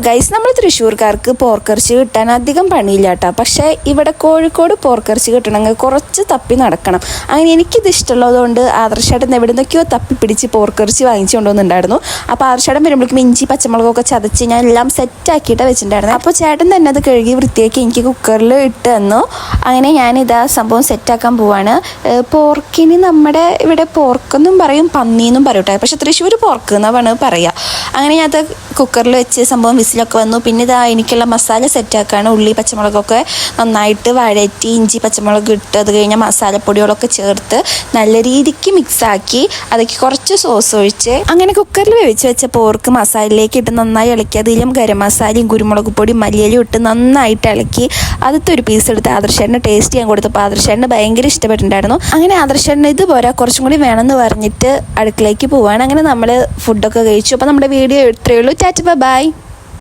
Guys, നമ്മൾ തൃശ്ശൂർക്കാർക്ക് പോർക്കിറച്ചി കിട്ടാൻ അധികം പണിയില്ല കേട്ടോ. പക്ഷേ ഇവിടെ കോഴിക്കോട് പോർക്കിറച്ചി കിട്ടണമെങ്കിൽ കുറച്ച് തപ്പി നടക്കണം. അങ്ങനെ എനിക്കിത് ഇഷ്ടമുള്ളതുകൊണ്ട് ആദർശേട്ടൻ എവിടെ നിന്നൊക്കെയോ തപ്പി പിടിച്ച് പോർക്കിറച്ചി വാങ്ങിച്ചു കൊണ്ടുവന്നിട്ടുണ്ടായിരുന്നു. അപ്പോൾ ആദർശേട്ടൻ വരുമ്പോഴേക്കും ഇഞ്ചി പച്ചമുളകൊക്കെ ചതച്ച് ഞാൻ എല്ലാം സെറ്റാക്കിയിട്ട് വെച്ചിട്ടുണ്ടായിരുന്നു. അപ്പോൾ ചേട്ടൻ തന്നെ അത് കഴുകി വൃത്തിയാക്കി എനിക്ക് കുക്കറിൽ ഇട്ട് തന്നു. അങ്ങനെ ഞാനിതാ സംഭവം സെറ്റാക്കാൻ പോവാണ്. പോർക്കിന് നമ്മുടെ ഇവിടെ പോർക്കെന്നും പറയും, പന്നിയെന്നും പറയും കേട്ടോ. പക്ഷേ തൃശ്ശൂർ പോർക്ക് എന്നാണ് പറയുക. അങ്ങനെ ഞാൻ അത് കുക്കറിൽ വെച്ച് സംഭവം വിസിലൊക്കെ വന്നു. പിന്നെ ഇതാ എനിക്കുള്ള മസാല സെറ്റാക്കാണ്. ഉള്ളി പച്ചമുളകൊക്കെ നന്നായിട്ട് വഴറ്റി ഇഞ്ചി പച്ചമുളക് ഇട്ട് അത് കഴിഞ്ഞാൽ മസാലപ്പൊടികളൊക്കെ ചേർത്ത് നല്ല രീതിക്ക് മിക്സാക്കി അതിലേക്ക് കുറച്ച് സോസ് ഒഴിച്ച് അങ്ങനെ കുക്കറിൽ വേവിച്ച് വെച്ച പോർക്ക് മസാലയിലേക്ക് ഇട്ട് നന്നായി ഇളക്കി അതിലും ഗരം മസാലയും കുരുമുളക് പൊടി മല്ലിയിലും ഇട്ട് നന്നായിട്ട് ഇളക്കി ആദ്യത്തെ ഒരു പീസ് എടുത്ത് ആദർശേട്ടന് ടേസ്റ്റ് ചെയ്യാൻ കൊടുത്തപ്പോൾ ആദർശേട്ടന് ഭയങ്കര ഇഷ്ടപ്പെട്ടിട്ടുണ്ടായിരുന്നു. അങ്ങനെ ആദർശേട്ടന് ഇത് പോരാ കുറച്ചും കൂടി വേണമെന്ന് പറഞ്ഞിട്ട് അടുക്കളയ്ക്ക് പോവാണ്. അങ്ങനെ നമ്മൾ ഫുഡൊക്കെ കഴിച്ചു. അപ്പോൾ നമ്മുടെ വീഡിയോ ഇത്രയേ ഉള്ളൂ. ടാറ്റ ബൈ.